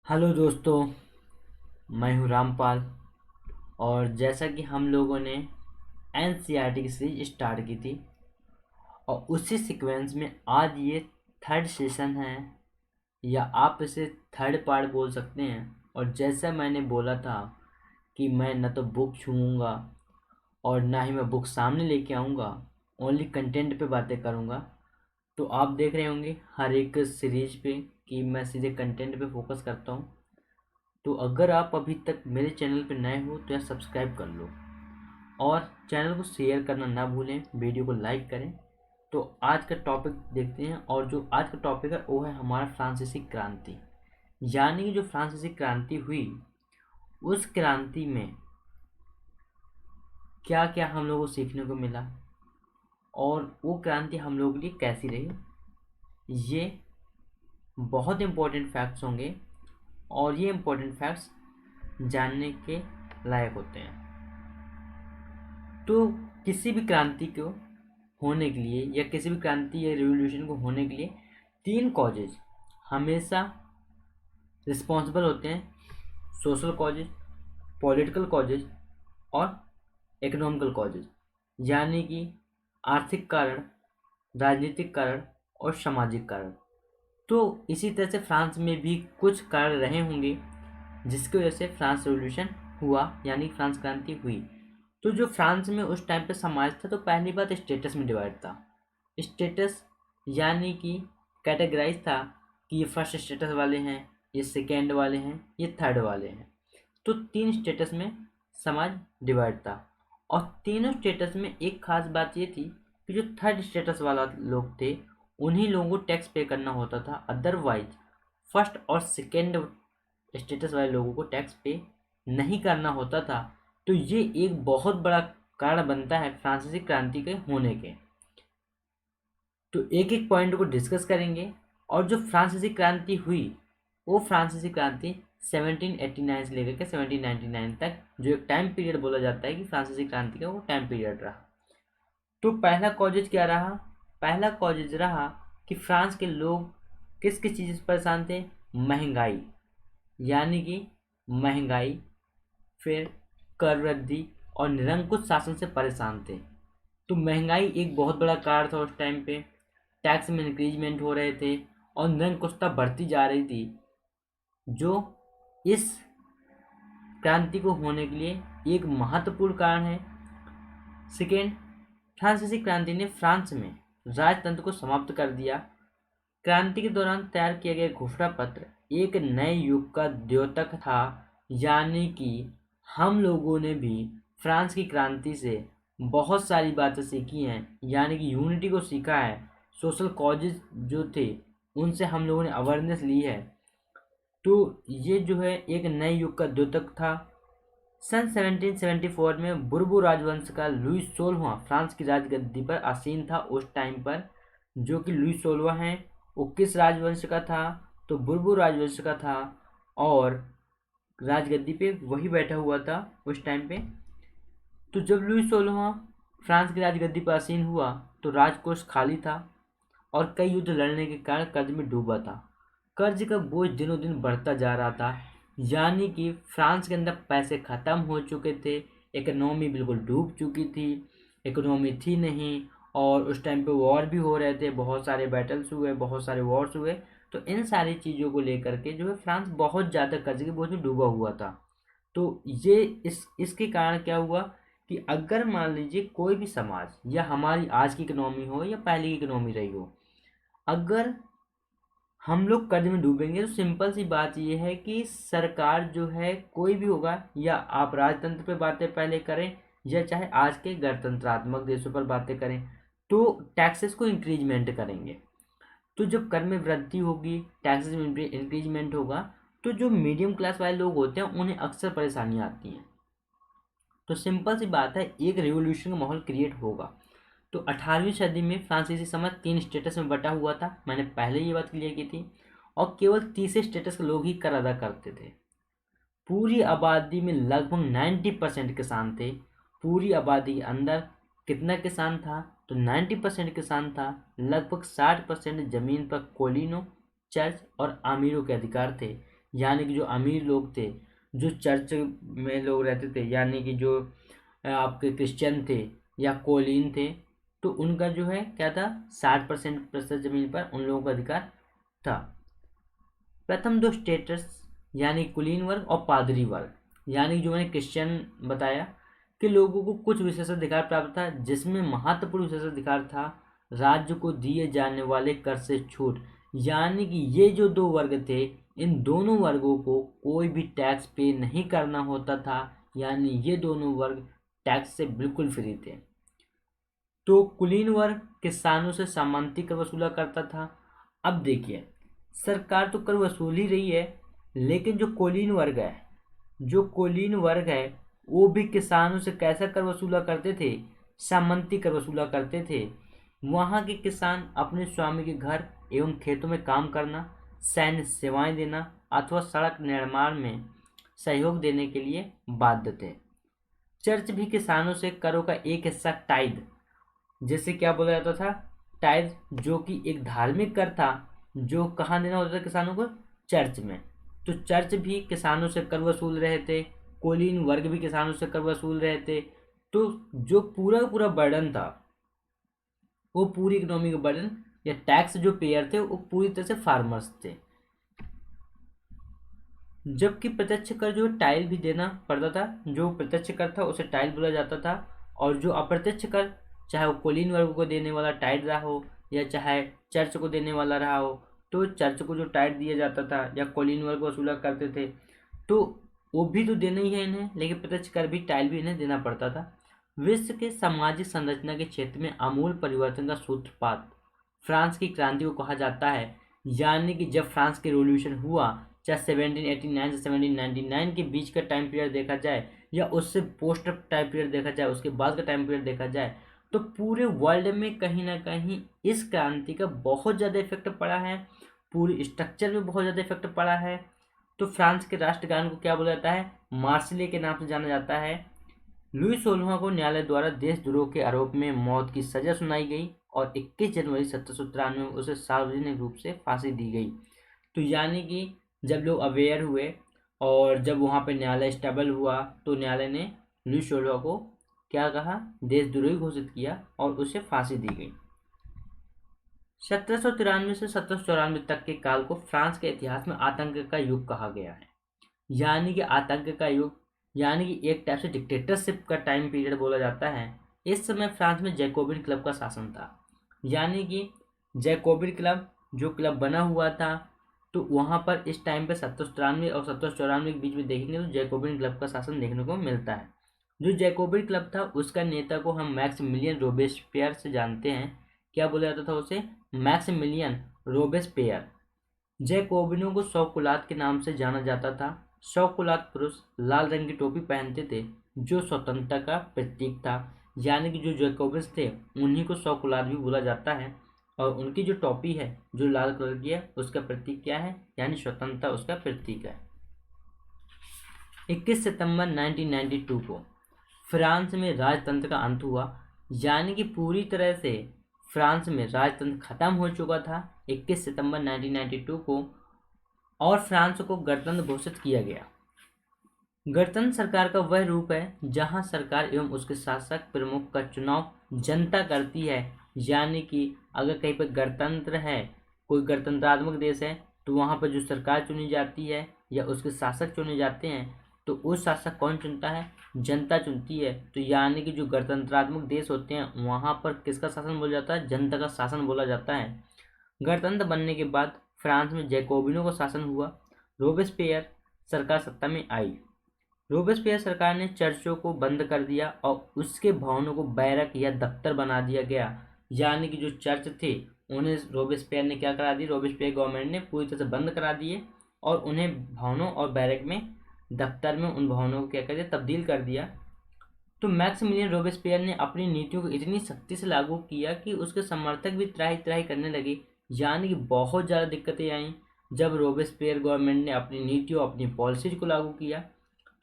Hello दोस्तों, मैं हूँ रामपाल। और जैसा कि हम लोगों ने एनसीईआरटी की सीरीज स्टार्ट की थी और उसी सीक्वेंस में आज ये थर्ड सेशन है, या आप इसे थर्ड पार्ट बोल सकते हैं। और जैसा मैंने बोला था कि मैं न तो बुक छूऊंगा और ना ही मैं बुक सामने लेके आऊँगा, ओनली कंटेंट पे बातें करूँगा। तो आप देख रहे होंगे हर एक सीरीज पे कि मैं सीधे कंटेंट पे फोकस करता हूँ। तो अगर आप अभी तक मेरे चैनल पर नए हो तो यार सब्सक्राइब कर लो और चैनल को शेयर करना ना भूलें, वीडियो को लाइक करें। तो आज का टॉपिक देखते हैं, और जो आज का टॉपिक है वो है हमारा फ्रांसीसी क्रांति। यानी कि जो फ्रांसीसी क्रांति हुई, उस क्रांति में क्या क्या हम लोगों को सीखने को मिला और वो क्रांति हम लोगों के लिए कैसी रही, ये बहुत इंपॉर्टेंट फैक्ट्स होंगे। और ये इंपॉर्टेंट फैक्ट्स जानने के लायक होते हैं। तो किसी भी क्रांति को होने के लिए या किसी भी क्रांति या रिवॉल्यूशन को होने के लिए तीन कॉजेज हमेशा रिस्पॉन्सिबल होते हैं: सोशल कॉजेज, पॉलिटिकल कॉजेज और इकोनॉमिकल कॉजेज। यानी कि आर्थिक कारण, राजनीतिक कारण और सामाजिक कारण। तो इसी तरह से फ्रांस में भी कुछ कारण रहे होंगे जिसकी वजह से फ्रांस रिवॉल्यूशन हुआ, यानी फ्रांस क्रांति हुई। तो जो फ्रांस में उस टाइम पे समाज था, तो पहली बात स्टेटस में डिवाइड था। स्टेटस यानी कि कैटेगराइज था कि ये फर्स्ट स्टेटस वाले हैं, ये सेकेंड वाले हैं, ये थर्ड वाले हैं। तो तीन स्टेटस में समाज डिवाइड था। और तीनों स्टेटस में एक खास बात ये थी कि जो थर्ड स्टेटस वाला लोग थे, उन्हीं लोगों को टैक्स पे करना होता था। अदरवाइज फर्स्ट और सेकेंड स्टेटस वाले लोगों को टैक्स पे नहीं करना होता था। तो ये एक बहुत बड़ा कारण बनता है फ्रांसीसी क्रांति के होने के। तो एक एक पॉइंट को डिस्कस करेंगे। और जो फ्रांसीसी क्रांति हुई, वो फ्रांसीसी क्रांति 1789 से लेकर के 1799 तक, जो एक टाइम पीरियड बोला जाता है कि फ्रांसीसी क्रांति का वो टाइम पीरियड रहा। तो पहला कॉजेज क्या रहा? पहला कॉजेज रहा कि फ्रांस के लोग किस किस चीज़ से परेशान थे? महंगाई, यानी कि महंगाई, फिर कर वृद्धि और निरंकुश शासन से परेशान थे। तो महंगाई एक बहुत बड़ा कारण था उस टाइम पे। टैक्स में इंक्रीजमेंट हो रहे थे और निरंकुशता बढ़ती जा रही थी, जो इस क्रांति को होने के लिए एक महत्वपूर्ण कारण है। सेकेंड, फ्रांसीसी क्रांति ने फ्रांस में राजतंत्र को समाप्त कर दिया। क्रांति के दौरान तैयार किया गया घोषणा पत्र एक नए युग का द्योतक था। यानी कि हम लोगों ने भी फ्रांस की क्रांति से बहुत सारी बातें सीखी हैं, यानी कि यूनिटी को सीखा है। सोशल कॉजेज जो थे उनसे हम लोगों ने अवेयरनेस ली है। तो ये जो है एक नए युग का द्योतक था। सन 1774 में बुर्बो राजवंश का लुई 16वां फ्रांस की राजगद्दी पर आसीन था उस टाइम पर। जो कि लुई 16वां है, वो किस राजवंश का था? तो बुर्बो राजवंश का था। और राजगद्दी पे वही बैठा हुआ था उस टाइम पे। तो जब लुई 16वां फ्रांस की राजगद्दी पर आसीन हुआ, तो राजकोष खाली था और कई युद्ध लड़ने के कारण कर्ज में डूबा था। कर्ज का बोझ दिनों दिन बढ़ता जा रहा था। यानी कि फ्रांस के अंदर पैसे खत्म हो चुके थे, इकोनॉमी बिल्कुल डूब चुकी थी, इकोनॉमी थी नहीं। और उस टाइम पे वॉर भी हो रहे थे, बहुत सारे बैटल्स हुए, बहुत सारे वॉर्स हुए। तो इन सारी चीज़ों को लेकर के जो है फ्रांस बहुत ज़्यादा कर्ज के बोझ में डूबा हुआ था। तो ये इसके कारण क्या हुआ कि अगर मान लीजिए कोई भी समाज, या हमारी आज की इकोनॉमी हो या पहले की इकोनॉमी रही हो, अगर हम लोग कर्ज में डूबेंगे, तो सिंपल सी बात ये है कि सरकार जो है, कोई भी होगा, या आप राजतंत्र पे बातें पहले करें या चाहे आज के गणतंत्रात्मक देशों पर बातें करें, तो टैक्सेस को इंक्रीजमेंट करेंगे। तो जब कर में वृद्धि होगी, टैक्सेस में इंक्रीजमेंट होगा, तो जो मीडियम क्लास वाले लोग होते हैं उन्हें अक्सर परेशानियाँ आती हैं। तो सिंपल सी बात है, एक रिवोल्यूशन का माहौल क्रिएट होगा। तो 18वीं सदी में फ्रांसीसी समाज तीन स्टेटस में बटा हुआ था, मैंने पहले ये बात क्लियर की थी। और केवल तीसरे स्टेटस के लोग ही कर अदा करते थे। पूरी आबादी में लगभग 90% किसान थे। पूरी आबादी के अंदर कितना किसान था? तो 90% किसान था। लगभग 60% जमीन पर कोलिनों, चर्च और आमीरों के अधिकार थे। यानी कि जो अमीर लोग थे, जो चर्च में लोग रहते थे, यानी कि जो आपके क्रिश्चियन थे या कोलीन थे, तो उनका जो है क्या था, 60% जमीन पर उन लोगों का अधिकार था। प्रथम दो स्टेटस यानी कुलीन वर्ग और पादरी वर्ग, यानी जो मैंने क्रिश्चियन बताया कि लोगों को कुछ विशेषाधिकार प्राप्त था, जिसमें महत्वपूर्ण विशेषाधिकार था राज्य को दिए जाने वाले कर से छूट। यानी कि ये जो दो वर्ग थे, इन दोनों वर्गों को कोई भी टैक्स पे नहीं करना होता था, यानी ये दोनों वर्ग टैक्स से बिल्कुल फ्री थे। तो कुलीन वर्ग किसानों से सामंती कर वसूला करता था। अब देखिए, सरकार तो कर वसूल ही रही है, लेकिन जो कोलीन वर्ग है वो भी किसानों से कैसा कर वसूला करते थे, सामंती कर वसूला करते थे। वहाँ के किसान अपने स्वामी के घर एवं खेतों में काम करना, सैन्य सेवाएं देना अथवा सड़क निर्माण में सहयोग देने के लिए बाध्य थे। चर्च भी किसानों से करों का एक हिस्सा टाइद, जैसे क्या बोला जाता था, टाइज, जो कि एक धार्मिक कर था, जो कहाँ देना होता था किसानों को, चर्च में। तो चर्च भी किसानों से कर वसूल रहे थे, कोलीन वर्ग भी किसानों से कर वसूल रहे थे। तो जो पूरा का पूरा बर्डन था, वो पूरी इकोनॉमी का बर्डन या टैक्स जो पेयर थे वो पूरी तरह से फार्मर्स थे। जबकि प्रत्यक्ष कर जो टाइल भी देना पड़ता था, जो प्रत्यक्ष कर था उसे टाइल बोला जाता था, और जो अप्रत्यक्ष कर, चाहे वो कोलीन वर्ग को देने वाला टाइल रहा हो या चाहे चर्च को देने वाला रहा हो, तो चर्च को जो टाइल दिया जाता था या कोलीन वर्ग को वसूला करते थे, तो वो भी तो देना ही है इन्हें, लेकिन प्रत्यक्ष कर भी, टाइल भी इन्हें देना पड़ता था। विश्व के सामाजिक संरचना के क्षेत्र में आमूल परिवर्तन का सूत्रपात फ्रांस की क्रांति को कहा जाता है। यानी कि जब फ्रांस के रिवॉल्यूशन हुआ, चाहे 1789 से 1799 के बीच का टाइम पीरियड देखा जाए या उससे पोस्ट टाइम पीरियड देखा जाए, उसके बाद का टाइम पीरियड देखा जाए, तो पूरे वर्ल्ड में कहीं ना कहीं इस क्रांति का बहुत ज़्यादा इफेक्ट पड़ा है, पूरी स्ट्रक्चर में बहुत ज़्यादा इफेक्ट पड़ा है। तो फ्रांस के राष्ट्रगान को क्या बोला जाता है, मार्सिले के नाम से जाना जाता है। लुई 16वां को न्यायालय द्वारा देशद्रोह के आरोप में मौत की सजा सुनाई गई और 21 जनवरी 1793 में उसे सार्वजनिक रूप से फांसी दी गई। तो यानी कि जब लोग अवेयर हुए और जब वहाँ पे न्यायालय स्टेबल हुआ, तो न्यायालय ने लुई 16 को क्या कहा, देशद्रोही घोषित किया और उसे फांसी दी गई। 1793 से 1794 तक के काल को फ्रांस के इतिहास में आतंक का युग कहा गया है। यानी कि आतंक का युग, यानी कि एक टाइप से डिक्टेटरशिप का टाइम पीरियड बोला जाता है। इस समय फ्रांस में जैकोबिन क्लब का शासन था। यानी कि जैकोबिन क्लब जो क्लब बना हुआ था, तो वहाँ पर इस टाइम पे 1793 और 1794 के बीच में देखेंगे तो जैकोबिन क्लब का शासन देखने को मिलता है। जो जैकोबिन क्लब था उसका नेता को हम मैक्सिमिलियन रोबेस्पियर से जानते हैं। क्या बोला जाता था उसे, मैक्सिमिलियन रोबेस्पियर। जैकोबिनों को शौकुलात के नाम से जाना जाता था। शौकुलात पुरुष लाल रंग की टोपी पहनते थे, जो स्वतंत्रता का प्रतीक था। यानी कि जो जैकोबिन्स थे उन्हीं को शौकुलात भी बोला जाता है, और उनकी जो टोपी है जो लाल कलर की है, उसका प्रतीक क्या है, यानी स्वतंत्रता उसका प्रतीक है। 21 सितंबर 1992 को फ्रांस में राजतंत्र का अंत हुआ। यानी कि पूरी तरह से फ्रांस में राजतंत्र खत्म हो चुका था 21 सितंबर 1992 को, और फ्रांस को गणतंत्र घोषित किया गया। गणतंत्र सरकार का वह रूप है जहां सरकार एवं उसके शासक प्रमुख का चुनाव जनता करती है। यानी कि अगर कहीं पर गणतंत्र है, कोई गणतंत्रात्मक देश है, तो वहां पर जो सरकार चुनी जाती है या उसके शासक चुने जाते हैं, तो उस शासक कौन चुनता है, जनता चुनती है। तो यानी कि जो गणतंत्रात्मक देश होते हैं वहां पर किसका शासन बोला जाता है, जनता का शासन बोला जाता है। गणतंत्र बनने के बाद फ्रांस में जैकोबिनों का शासन हुआ। रोबेस्पियर सरकार सत्ता में आई। रोबेस्पियर सरकार ने चर्चों को बंद कर दिया और उसके भवनों को बैरक या दफ्तर बना दिया गया। यानी कि जो चर्च थे उन्हें रोबेस्पियर ने क्या करा दी, रोबेस्पियर गवर्नमेंट ने पूरी तरह से बंद करा दिए और उन्हें भवनों और बैरक में, दफ्तर में उन भवनों को क्या कर दिया, तब्दील कर दिया। तो मैक्सिमिलियन रोबेस्पियर ने अपनी नीतियों को इतनी सख्ती से लागू किया कि उसके समर्थक भी त्राही त्राही करने लगे। यानी कि बहुत ज़्यादा दिक्कतें आईं जब रोबेस्पियर गवर्नमेंट ने अपनी नीतियों, अपनी पॉलिसीज को लागू किया।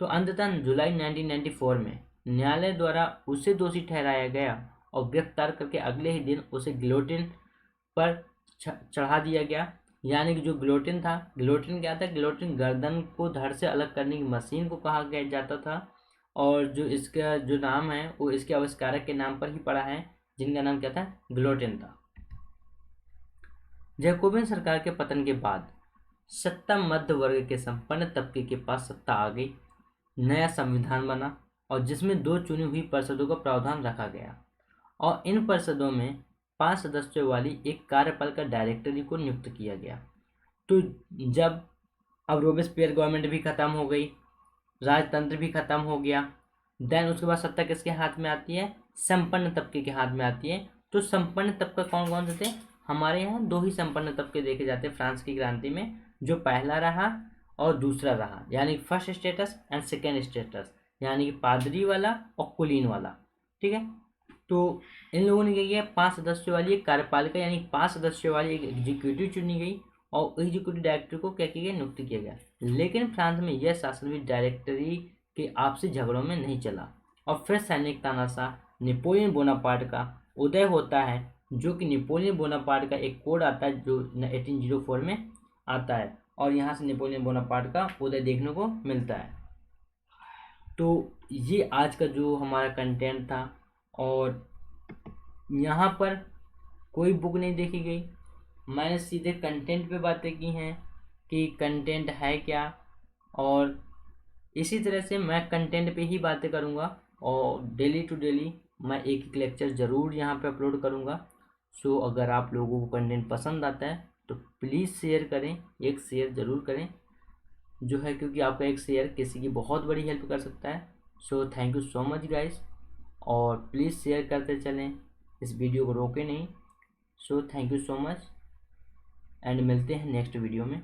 तो अंततः जुलाई 1994 में न्यायालय द्वारा उसे दोषी ठहराया गया और गिरफ्तार करके अगले ही दिन उसे गिलोटिन पर चढ़ा दिया गया। यानी कि जो गिलोटिन था, गिलोटिन क्या था, गिलोटिन गर्दन को धड़ से अलग करने की मशीन को कहा गया जाता था। और जो इसका जो नाम है वो इसके आविष्कारक के नाम पर ही पड़ा है, जिनका नाम क्या था, गिलोटिन था। जैकोबिन सरकार के पतन के बाद सत्ता मध्य वर्ग के संपन्न तबके के पास सत्ता आ गई। नया संविधान बना और जिसमें 2 चुनी हुई परिषदों का प्रावधान रखा गया और इन परिषदों में 5 सदस्यों वाली एक कार्यपालिका डायरेक्टरी को नियुक्त किया गया। तो जब अब रोबेस्पियर गवर्नमेंट भी खत्म हो गई, राजतंत्र भी खत्म हो गया, देन उसके बाद सत्ता किसके हाथ में आती है, संपन्न तबके के हाथ में आती है। तो संपन्न तबका कौन कौन से थे, हमारे यहाँ 2 ही संपन्न तबके देखे जाते हैं फ्रांस की क्रांति में, जो पहला रहा और दूसरा रहा, यानी first status and second status, यानी कि पादरी वाला और कुलीन वाला। ठीक है, तो इन लोगों ने क्या किया, 5 सदस्यों वाली एक कार्यपालिका यानी 5 सदस्यों वाली एक एग्जीक्यूटिव चुनी गई और एग्जीक्यूटिव डायरेक्टर को क्या किया गया, नियुक्त किया गया। लेकिन फ्रांस में यह शासन भी डायरेक्टरी के आपसी झगड़ों में नहीं चला और फिर सैनिक तानाशाह नेपोलियन बोनापार्ट का उदय होता है, जो कि नेपोलियन बोनापार्ट का एक कोड आता है जो 1804 में आता है और यहाँ से नेपोलियन बोनापार्ट का उदय देखने को मिलता है। तो ये आज का जो हमारा कंटेंट था और यहाँ पर कोई बुक नहीं देखी गई, मैंने सीधे कंटेंट पे बातें की हैं कि कंटेंट है क्या, और इसी तरह से मैं कंटेंट पे ही बातें करूँगा और डेली टू डेली मैं एक एक लेक्चर ज़रूर यहाँ पे अपलोड करूँगा। सो अगर आप लोगों को कंटेंट पसंद आता है तो प्लीज़ शेयर करें, एक शेयर ज़रूर करें जो है, क्योंकि आपका एक शेयर किसी की बहुत बड़ी हेल्प कर सकता है। So thank you so much guys, और प्लीज़ शेयर करते चलें, इस वीडियो को रोकें नहीं। So thank you so much and मिलते हैं नेक्स्ट वीडियो में।